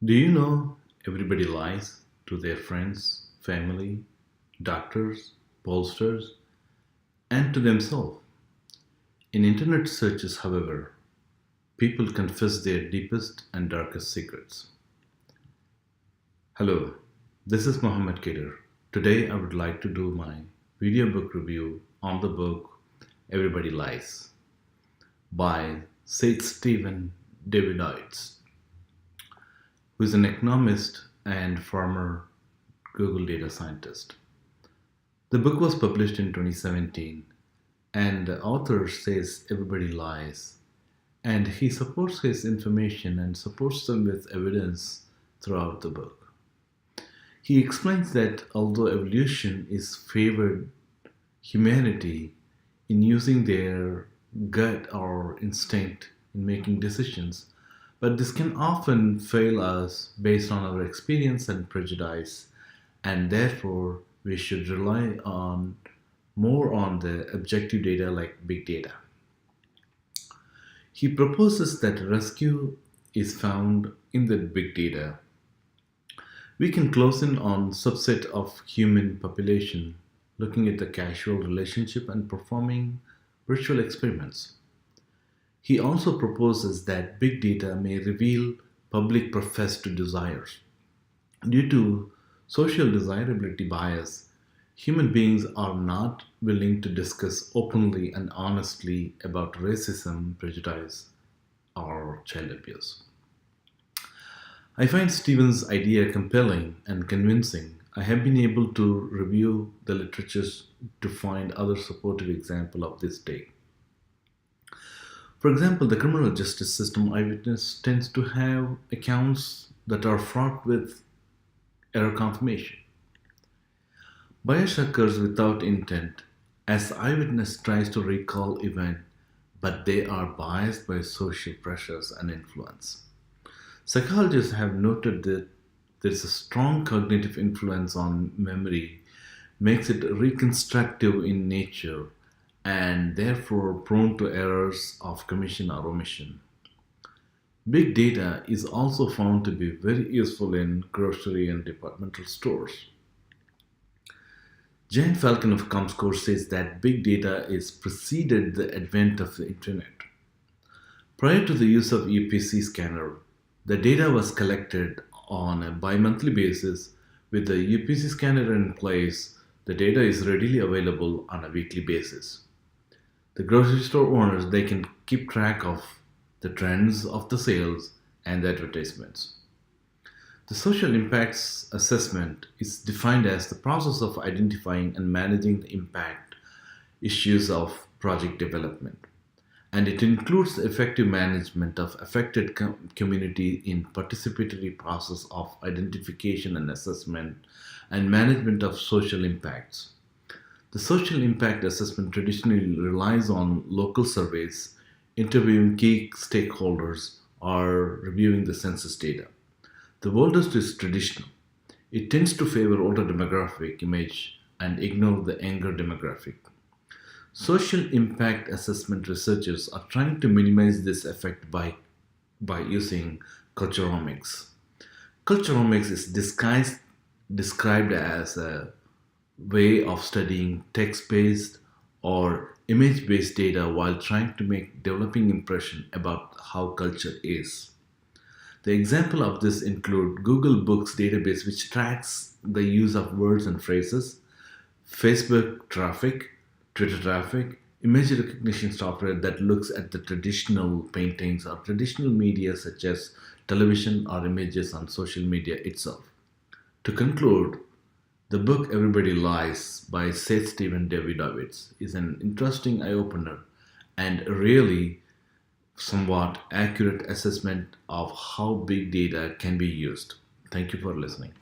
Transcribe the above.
Do you know everybody lies to their friends, family, doctors, pollsters, and to themselves? In internet searches, however, people confess their deepest and darkest secrets. Hello, this is Mohamed Khader. Today I would like to do my video book review on the book Everybody Lies by Seth Stephan Davidowitz, who is an economist and former Google data scientist. The book was published in 2017, and the author says everybody lies, and he supports his information and supports them with evidence throughout the book. He explains that although evolution is favored humanity in using their gut or instinct in making decisions, but this can often fail us based on our experience and prejudice, and therefore we should rely on more on the objective data like big data. He proposes that rescue is found in the big data. We can close in on subset of human population, looking at the casual relationship and performing virtual experiments. He also proposes that big data may reveal public professed desires. Due to social desirability bias, human beings are not willing to discuss openly and honestly about racism, prejudice, or child abuse. I find Stephen's idea compelling and convincing. I have been able to review the literatures to find other supportive examples of this take. For example, the criminal justice system eyewitness tends to have accounts that are fraught with error confirmation. Bias occurs without intent as eyewitness tries to recall event, but they are biased by social pressures and influence. Psychologists have noted that there is a strong cognitive influence on memory, makes it reconstructive in nature, and therefore prone to errors of commission or omission. Big data is also found to be very useful in grocery and departmental stores. Jane Falcon of ComScore says that big data is preceded the advent of the internet. Prior to the use of UPC scanner, the data was collected on a bi-monthly basis. With the UPC scanner in place, the data is readily available on a weekly basis. The grocery store owners, they can keep track of the trends of the sales and the advertisements. The social impacts assessment is defined as the process of identifying and managing the impact issues of project development, and it includes the effective management of affected community in participatory process of identification and assessment and management of social impacts. The social impact assessment traditionally relies on local surveys, interviewing key stakeholders, or reviewing the census data. The oldest is traditional. It tends to favor older demographic image and ignore the younger demographic. Social impact assessment researchers are trying to minimize this effect by using culturomics. Culturomics is described as a way of studying text-based or image-based data while trying to make developing impression about how culture is. The example of this include Google Books database, which tracks the use of words and phrases, Facebook traffic, Twitter traffic, image recognition software that looks at the traditional paintings or traditional media such as television or images on social media itself. To conclude, the book Everybody Lies by Seth Stephan Davidowitz is an interesting eye-opener and really somewhat accurate assessment of how big data can be used. Thank you for listening.